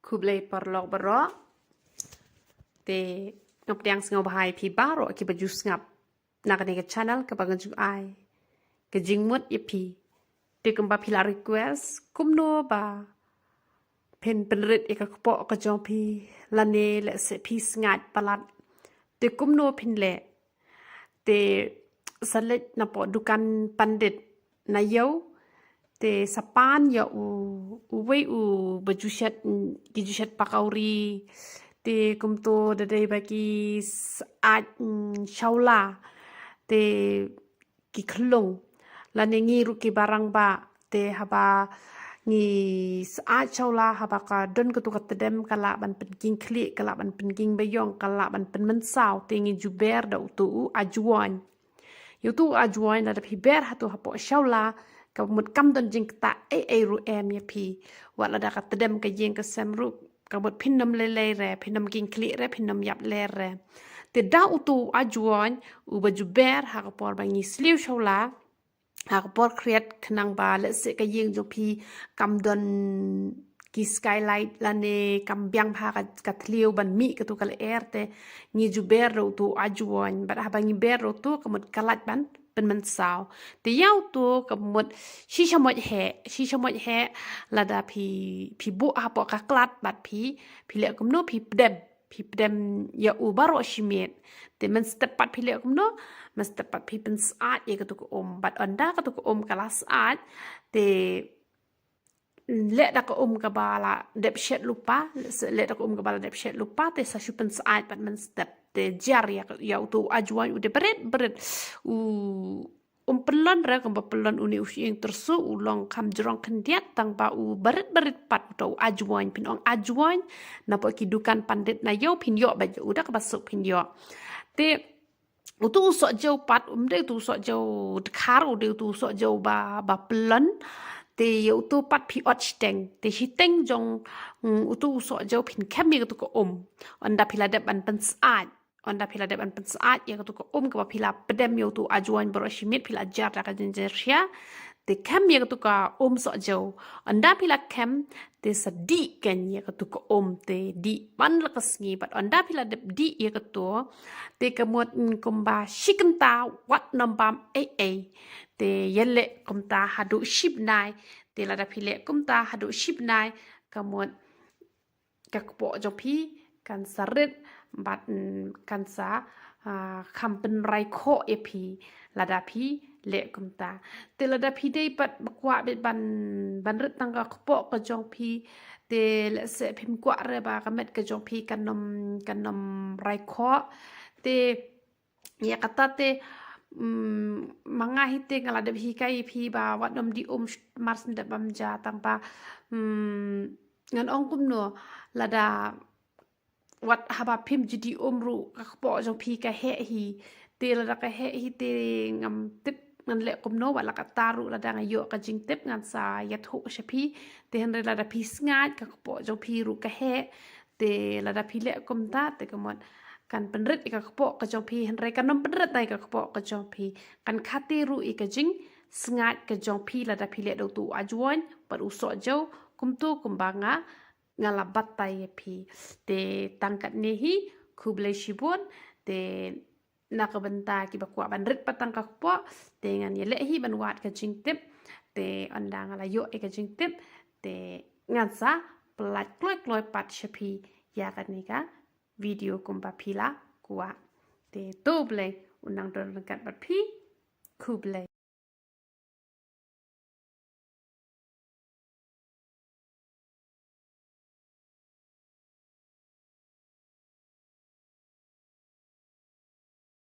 Kublai perlok berok. Te ngap tiang sengau bahai pi baro ki baju ngap. Nak ni ke channel ke bagan ju ai. Ke jingmut ye pi. Te kemba pila request kumno ba. Pen penrit e ka kpok ka jong pi lane le se pi sngat palat. Te kumno pin le. Te salet na po dukan pandit na yau. Te sapan ya wei bajushat kijushat pakauri te kumto dadai bagi saat shaula te ki klong la nengi ru ki barang ba te haba ni saat shaula haba ka don ketu katedem kala ban penking kli kala ban penking bayong kala ban penmensau te ngi juber da utu ajuan yutu ajuan la da hiber hatu hapo shaula ka mut kam don jing ta ru em ya pi wala da ka tedem ka jing ka semru ka mut pinam le re pinam king kli re pinam yap le re te da utu ajuan u baju ber ha ka por bangi sliu shola ha ka por create khnang ba le se ka jing jo pi kam don ki skylight lane kam byang pha ka tliu ban mi ka tu kal erte ngi ju ber ro tu ajuan ba ha bangi ber ro tu ka mut kalat banเป็นมันสาวแต่ยาวตัวกับหมดชิชมดแห่ระดับพีบุอาปอกกลัดบัดพีเลี้ยกุมโนพีเดมยาอูบารอชิเมตแต่มันสเตปปัดพีเลี้ยกุมโนมันสเตปปัดพีเป็นสะอาดยากตุกอมบัดอันดากตุกอมกะลาสะอาดแต่เละดักอมกะบาลาเด็บเช็ดลูปาเละดักอมกะบาลาเด็บเช็ดลูปาแต่ซาชูเป็นสะอาดบัดมันสเตปte jar ya tu ajuan udah berit pelon ra kan pelon uni usieng tersu ulong kam jerong kendiat tang ba berit pat tu ajuan pin ong ajuan na po kidukan pandit na yo pin yo ba udah ka basuk pin yo te utu usok jau pat de tu usok jau khar ude tu usok jau ba pelon te yo tu pat pi ot steng te hiteng jong utu usok jau pin kemi tu ko onda pila de ban pen saat onda pila de ban pen saat ya tu ko ka pila pedem yo tu ajuan boroshimit pila jar ka jinjeria te kem ya tu ka sok jau onda pila kem te sadi ken ya tu ko te di ban lakas ngi bat onda pila de di ya tu te kemut kumba shikenta wat nambam te yelle kumta hadu ship nai te la da pile kumta hadu ship nai kamut kakpo jopi kan sarit bat kan sa kam pen rai kho epi la da pi le kumta te la da pi dei pat bakwa be ban rit tang ka kpo ka jong pi te le se phim kwa re ba ka met ka jong pi kan nom rai kho te ya kata te mga hite ngala de hi kai phi ba wat nom di mars de bam ja tang pa ngan ong kum no la da wat haba phim jidi ru ka po jong phi ka he hi te la da ka he hi te ngam tip ngan le kum no wala ka taru la da ngayo ka jing tip ngan sa ya thu she phi te han la da phi sngat ka po jong phi ru ka he te la da phi le kum ta te kamot kan penrit ika kepo ka jong pi henry kan nom penrit dai ka kepo ka jong pi kan khati ru ika jing sngat ka jong pi la da pi le do tu ajuan par uso jo kumtu kumbanga ngalabat tai pi te tangkat nehi kublai shibun te nakabenta ki bakwa banrit patang ka kepo te ngan yele hi banwat ka jing tip te andang ala yo ika jing tip te ngan sa pelat kloi pat shapi ya kan nika video kumpa pila kuat te doble unang don dekat bat pi kublai